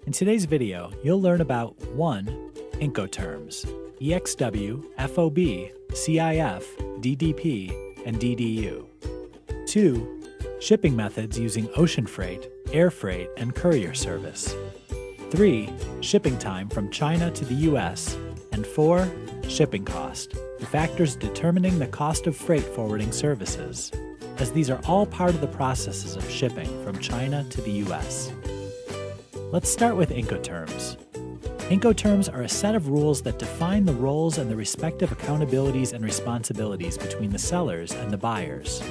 In today's video, you'll learn about 1. Incoterms: EXW, FOB, CIF, DDP, and DDU. 2. Shipping methods using ocean freight, air freight, and courier service. 3. Shipping time from China to the US. And 4. Shipping cost, the factors determining the cost of freight forwarding services, as these are all part of the processes of shipping from China to the US. Let's start with Incoterms. Incoterms are a set of rules that define the roles and the respective accountabilities and responsibilities between the sellers and the buyers.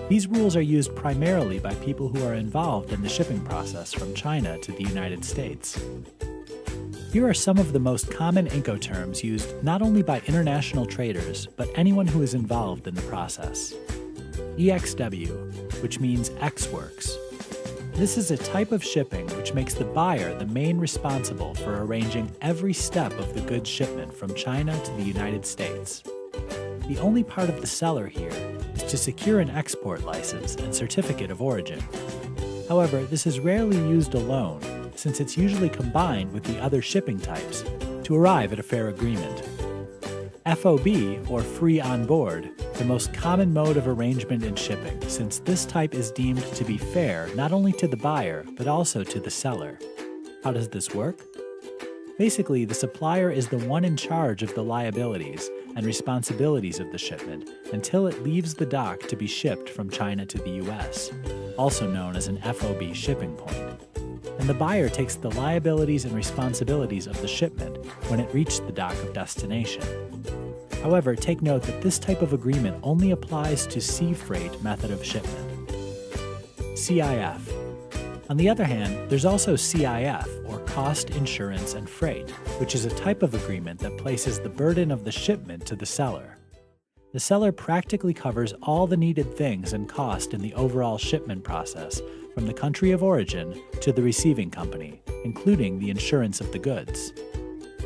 These rules are used primarily by people who are involved in the shipping process from China to the United States. Here are some of the most common Incoterms used not only by international traders, but anyone who is involved in the process. EXW, which means Ex Works. This is a type of shipping which makes the buyer the main responsible for arranging every step of the goods shipment from China to the United States. The only part of the seller here is to secure an export license and certificate of origin. However, this is rarely used alone, since it's usually combined with the other shipping types to arrive at a fair agreement. FOB, or free on board, the most common mode of arrangement in shipping, since this type is deemed to be fair not only to the buyer, but also to the seller. How does this work? Basically, the supplier is the one in charge of the liabilities and responsibilities of the shipment until it leaves the dock to be shipped from China to the US, also known as an FOB shipping point. And the buyer takes the liabilities and responsibilities of the shipment when it reached the dock of destination. However, take note that this type of agreement only applies to sea freight method of shipment. CIF. On the other hand, there's also CIF, or Cost, Insurance, and Freight, which is a type of agreement that places the burden of the shipment to the seller. The seller practically covers all the needed things and cost in the overall shipment process, from the country of origin to the receiving company, including the insurance of the goods.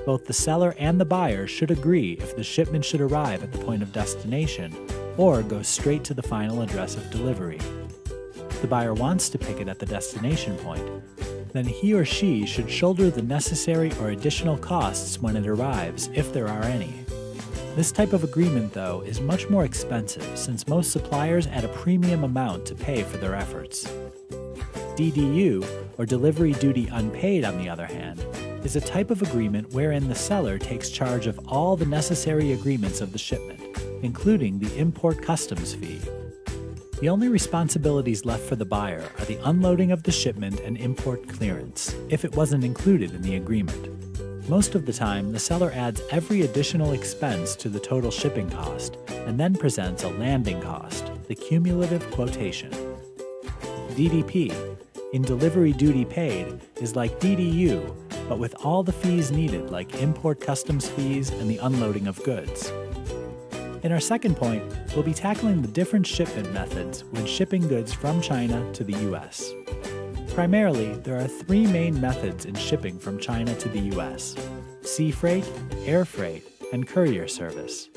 Both the seller and the buyer should agree if the shipment should arrive at the point of destination or go straight to the final address of delivery. If the buyer wants to pick it at the destination point, then he or she should shoulder the necessary or additional costs when it arrives, if there are any. This type of agreement, though, is much more expensive since most suppliers add a premium amount to pay for their efforts. DDU, or Delivery Duty Unpaid, on the other hand, is a type of agreement wherein the seller takes charge of all the necessary agreements of the shipment, including the import customs fee. The only responsibilities left for the buyer are the unloading of the shipment and import clearance, if it wasn't included in the agreement. Most of the time, the seller adds every additional expense to the total shipping cost and then presents a landing cost, the cumulative quotation. DDP, in Delivery Duty Paid, is like DDU, but with all the fees needed like import customs fees and the unloading of goods. In our second point, we'll be tackling the different shipment methods when shipping goods from China to the US. Primarily, there are 3 main methods in shipping from China to the US: sea freight, air freight, and courier service.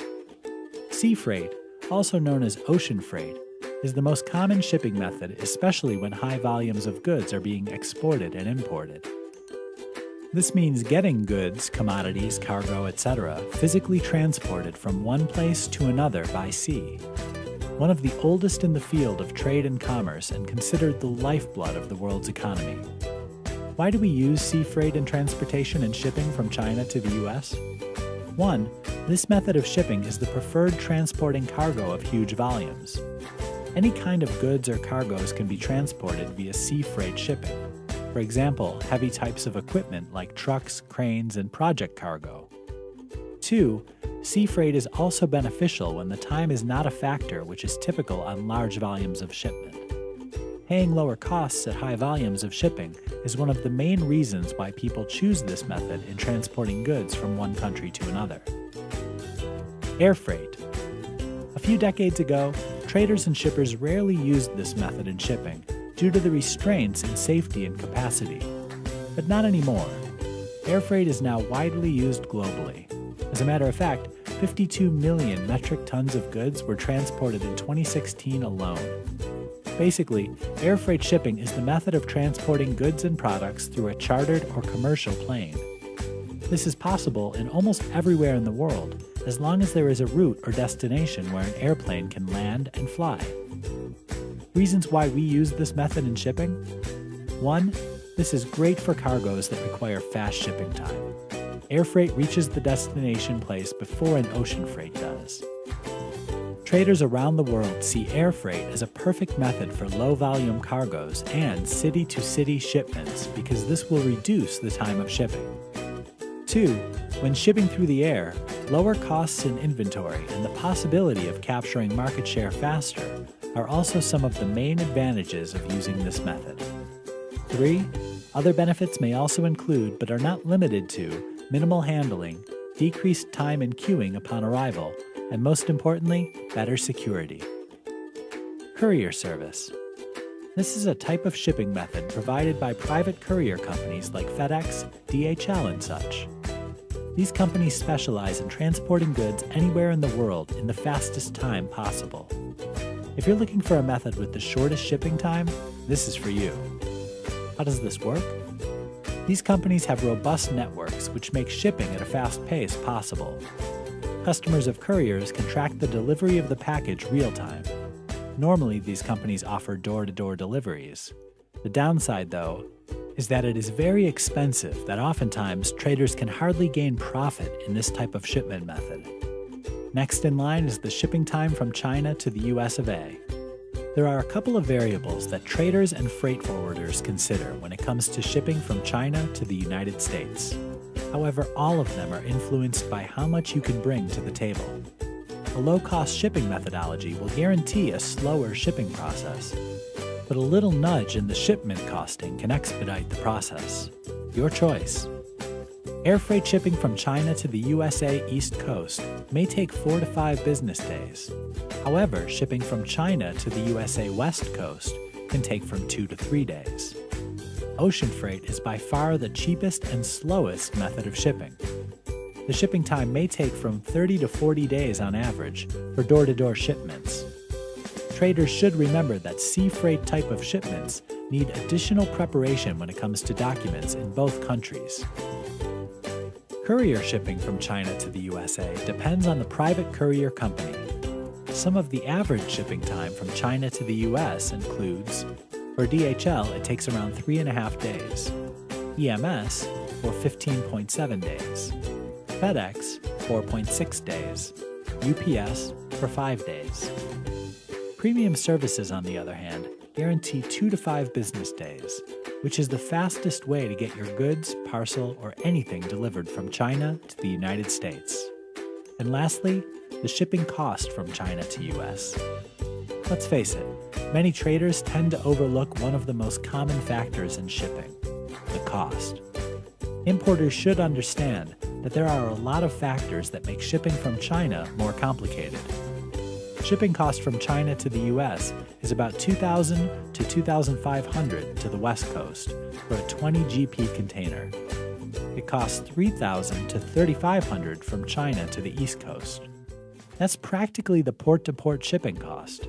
Sea freight, also known as ocean freight, is the most common shipping method, especially when high volumes of goods are being exported and imported. This means getting goods, commodities, cargo, etc., physically transported from one place to another by sea. One of the oldest in the field of trade and commerce and considered the lifeblood of the world's economy. Why do we use sea freight and transportation and shipping from China to the US? 1. This method of shipping is the preferred transporting cargo of huge volumes. Any kind of goods or cargoes can be transported via sea freight shipping. For example, heavy types of equipment like trucks, cranes, and project cargo. 2. Sea freight is also beneficial when the time is not a factor, which is typical on large volumes of shipment. Paying lower costs at high volumes of shipping is one of the main reasons why people choose this method in transporting goods from one country to another. Air freight. A few decades ago, traders and shippers rarely used this method in shipping due to the restraints in safety and capacity. But not anymore. Air freight is now widely used globally. As a matter of fact, 52 million metric tons of goods were transported in 2016 alone. Basically, air freight shipping is the method of transporting goods and products through a chartered or commercial plane. This is possible in almost everywhere in the world, as long as there is a route or destination where an airplane can land and fly. Reasons why we use this method in shipping? 1. This is great for cargoes that require fast shipping time. Air freight reaches the destination place before an ocean freight does. Traders around the world see air freight as a perfect method for low-volume cargoes and city-to-city shipments because this will reduce the time of shipping. 2. When shipping through the air, lower costs in inventory and the possibility of capturing market share faster are also some of the main advantages of using this method. 3. Other benefits may also include, but are not limited to, minimal handling, decreased time in queuing upon arrival, and most importantly, better security. Courier service. This is a type of shipping method provided by private courier companies like FedEx, DHL, and such. These companies specialize in transporting goods anywhere in the world in the fastest time possible. If you're looking for a method with the shortest shipping time, this is for you. How does this work? These companies have robust networks which make shipping at a fast pace possible. Customers of couriers can track the delivery of the package real-time. Normally, these companies offer door-to-door deliveries. The downside, though, is that it is very expensive that oftentimes traders can hardly gain profit in this type of shipment method. Next in line is the shipping time from China to the US of A. There are a couple of variables that traders and freight forwarders consider when it comes to shipping from China to the United States. However, all of them are influenced by how much you can bring to the table. A low-cost shipping methodology will guarantee a slower shipping process, but a little nudge in the shipment costing can expedite the process. Your choice. Air freight shipping from China to the USA East Coast may take 4 to 5 business days. However, shipping from China to the USA West Coast can take from 2 to 3 days. Ocean freight is by far the cheapest and slowest method of shipping. The shipping time may take from 30 to 40 days on average for door-to-door shipments. Traders should remember that sea freight type of shipments need additional preparation when it comes to documents in both countries. Courier shipping from China to the USA depends on the private courier company. Some of the average shipping time from China to the US includes, for DHL it takes around 3.5 days, EMS for 15.7 days, FedEx 4.6 days, UPS for 5 days. Premium services, on the other hand, guarantee 2 to 5 business days, which is the fastest way to get your goods, parcel, or anything delivered from China to the United States. And lastly, the shipping cost from China to US. Let's face it, many traders tend to overlook one of the most common factors in shipping, the cost. Importers should understand that there are a lot of factors that make shipping from China more complicated. Shipping cost from China to the US is about $2,000 to $2,500 to the West Coast for a 20 GP container. It costs $3,000 to $3,500 from China to the East Coast. That's practically the port-to-port shipping cost.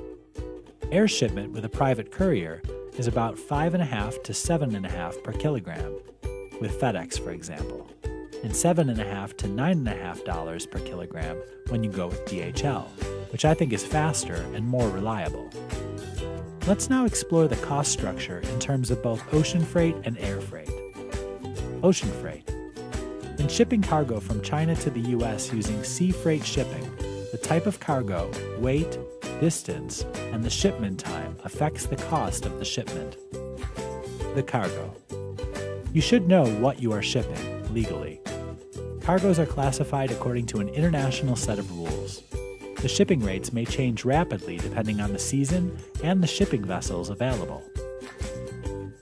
Air shipment with a private courier is about $5.5 to $7.5 per kilogram, with FedEx, for example, and $7.5 to $9.5 per kilogram when you go with DHL, which I think is faster and more reliable. Let's now explore the cost structure in terms of both ocean freight and air freight. Ocean freight. In shipping cargo from China to the US using sea freight shipping, the type of cargo, weight, distance, and the shipment time affects the cost of the shipment. The cargo. You should know what you are shipping legally. Cargoes are classified according to an international set of rules. The shipping rates may change rapidly depending on the season and the shipping vessels available.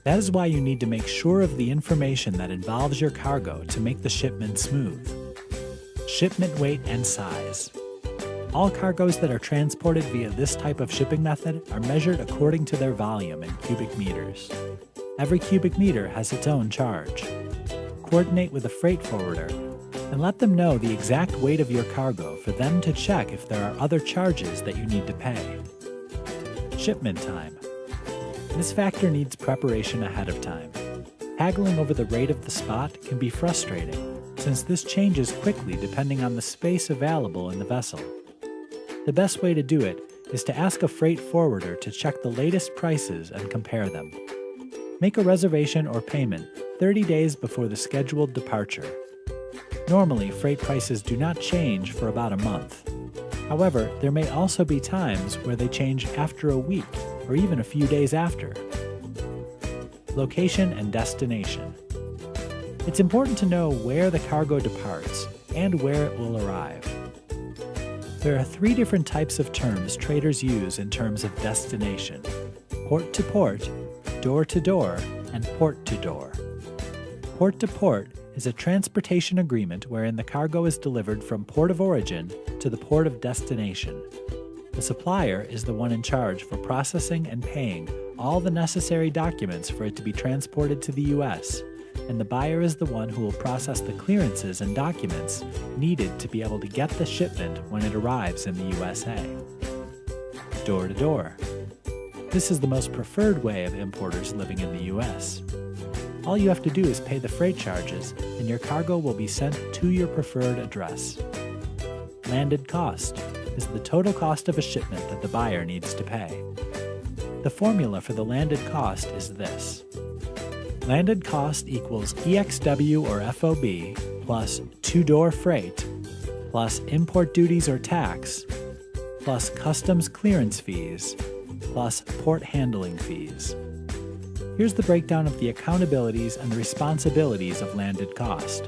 That is why you need to make sure of the information that involves your cargo to make the shipment smooth. Shipment weight and size. All cargoes that are transported via this type of shipping method are measured according to their volume in cubic meters. Every cubic meter has its own charge. Coordinate with a freight forwarder and let them know the exact weight of your cargo for them to check if there are other charges that you need to pay. Shipment time. This factor needs preparation ahead of time. Haggling over the rate of the spot can be frustrating, since this changes quickly depending on the space available in the vessel. The best way to do it is to ask a freight forwarder to check the latest prices and compare them. Make a reservation or payment 30 days before the scheduled departure. Normally, freight prices do not change for about a month. However, there may also be times where they change after a week or even a few days after. Location and destination. It's important to know where the cargo departs and where it will arrive. There are 3 different types of terms traders use in terms of destination: port to port, door to door, and port to door. Port to port is a transportation agreement wherein the cargo is delivered from port of origin to the port of destination. The supplier is the one in charge for processing and paying all the necessary documents for it to be transported to the U.S., and the buyer is the one who will process the clearances and documents needed to be able to get the shipment when it arrives in the USA. Door to door. This is the most preferred way of importers living in the U.S. All you have to do is pay the freight charges, and your cargo will be sent to your preferred address. Landed cost is the total cost of a shipment that the buyer needs to pay. The formula for the landed cost is this. Landed cost equals EXW or FOB plus two-door freight plus import duties or tax plus customs clearance fees plus port handling fees. Here's the breakdown of the accountabilities and the responsibilities of landed cost.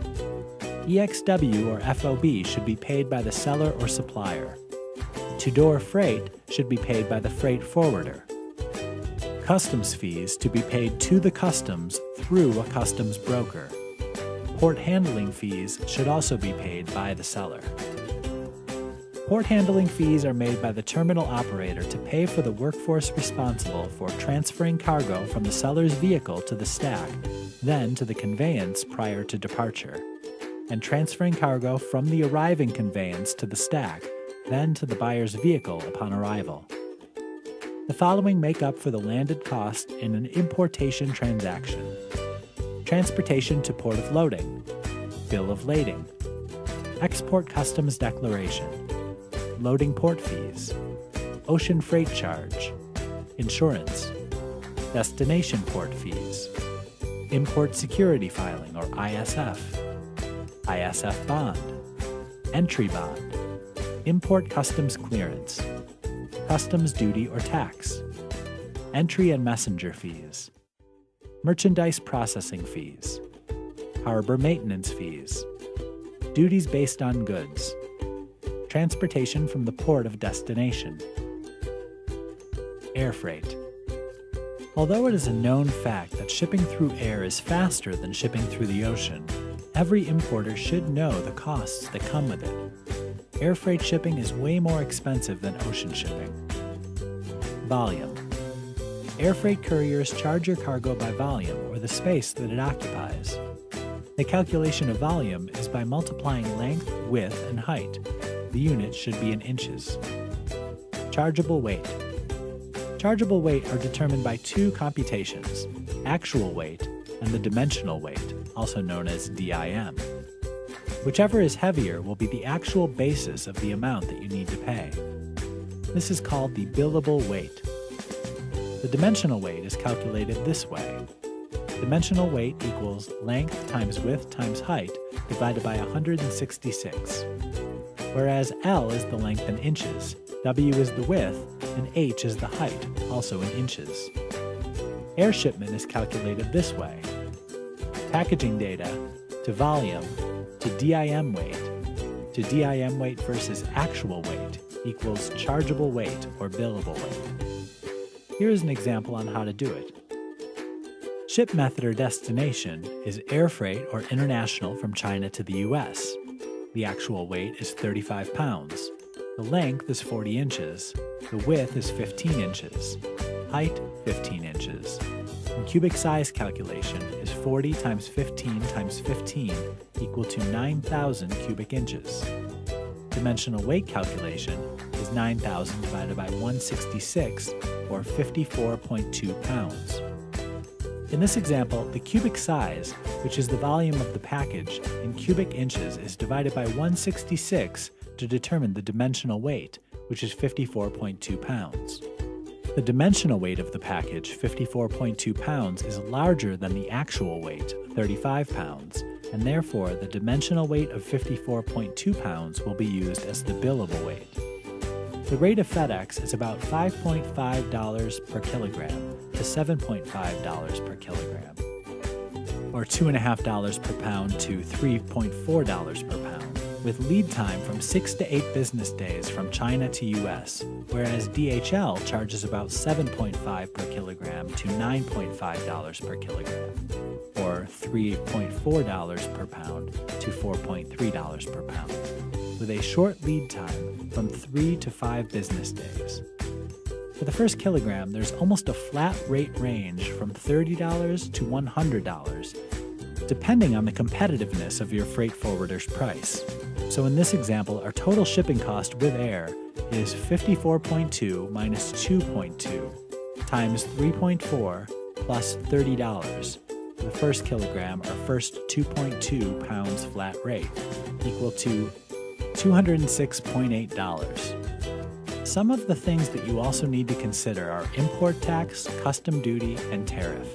EXW or FOB should be paid by the seller or supplier. To-door freight should be paid by the freight forwarder. Customs fees to be paid to the customs through a customs broker. Port handling fees should also be paid by the seller. Port handling fees are made by the terminal operator to pay for the workforce responsible for transferring cargo from the seller's vehicle to the stack, then to the conveyance prior to departure, and transferring cargo from the arriving conveyance to the stack, then to the buyer's vehicle upon arrival. The following make up for the landed cost in an importation transaction: transportation to port of loading, bill of lading, export customs declaration, loading port fees, ocean freight charge, insurance, destination port fees, import security filing or ISF, ISF bond, entry bond, import customs clearance, customs duty or tax, entry and messenger fees, merchandise processing fees, harbor maintenance fees, duties based on goods, transportation from the port of destination. Air freight. Although it is a known fact that shipping through air is faster than shipping through the ocean, every importer should know the costs that come with it. Air freight shipping is way more expensive than ocean shipping. Volume. Air freight couriers charge your cargo by volume, or the space that it occupies. The calculation of volume is by multiplying length, width, and height. The unit should be in inches. Chargeable weight. Chargeable weight are determined by 2 computations: actual weight and the dimensional weight, also known as DIM. Whichever is heavier will be the actual basis of the amount that you need to pay. This is called the billable weight. The dimensional weight is calculated this way. Dimensional weight equals length times width times height divided by 166. Whereas L is the length in inches, W is the width, and H is the height, also in inches. Air shipment is calculated this way. Packaging data to volume to DIM weight versus actual weight equals chargeable weight or billable weight. Here is an example on how to do it. Ship method or destination is air freight or international from China to the US. The actual weight is 35 pounds. The length is 40 inches. The width is 15 inches. Height, 15 inches. And cubic size calculation is 40 times 15 times 15 equal to 9,000 cubic inches. Dimensional weight calculation is is 9,000 divided by 166, or 54.2 pounds. In this example, the cubic size, which is the volume of the package, in cubic inches is divided by 166 to determine the dimensional weight, which is 54.2 pounds. The dimensional weight of the package, 54.2 pounds, is larger than the actual weight, 35 pounds, and therefore the dimensional weight of 54.2 pounds will be used as the billable weight. The rate of FedEx is about $5.5 per kilogram to $7.5 per kilogram, or $2.50 per pound to $3.4 per pound, with lead time from 6 to 8 business days from China to US, whereas DHL charges about $7.5 per kilogram to $9.5 per kilogram, or $3.4 per pound to $4.3 per pound, with a short lead time from 3 to 5 business days. For the first kilogram, there's almost a flat rate range from $30 to $100, depending on the competitiveness of your freight forwarder's price. So in this example, our total shipping cost with air is 54.2 minus 2.2 times 3.4 plus $30 for the first kilogram, or first 2.2 pounds flat rate, equal to $206.8. Some of the things that you also need to consider are import tax, custom duty, and tariff.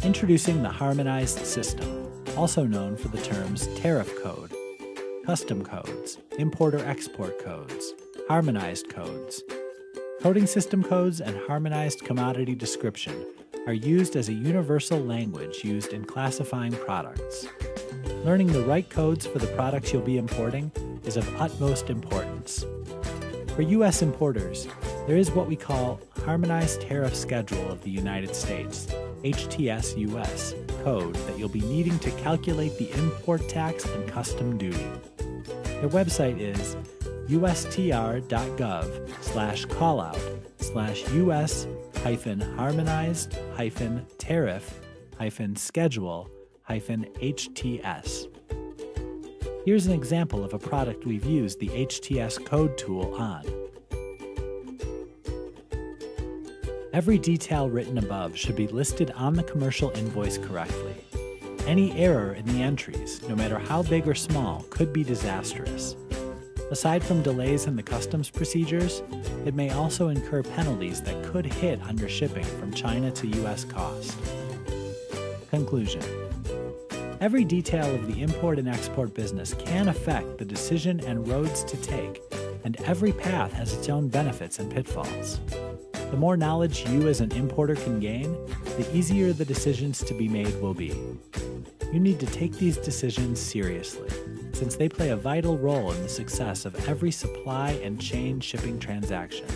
Introducing the harmonized system, also known for the terms tariff code, custom codes, importer-export codes, harmonized codes. Coding system codes and harmonized commodity description are used as a universal language used in classifying products. Learning the right codes for the products you'll be importing is of utmost importance. For U.S. importers, there is what we call Harmonized Tariff Schedule of the United States, HTS-US, code that you'll be needing to calculate the import tax and custom duty. Their website is ustr.gov/callout/US-harmonized-tariff-schedule-HTS. Here's an example of a product we've used the HTS code tool on. Every detail written above should be listed on the commercial invoice correctly. Any error in the entries, no matter how big or small, could be disastrous. Aside from delays in the customs procedures, it may also incur penalties that could hit on your shipping from China to US cost. Conclusion. Every detail of the import and export business can affect the decision and roads to take, and every path has its own benefits and pitfalls. The more knowledge you as an importer can gain, the easier the decisions to be made will be. You need to take these decisions seriously, since they play a vital role in the success of every supply and chain shipping transaction.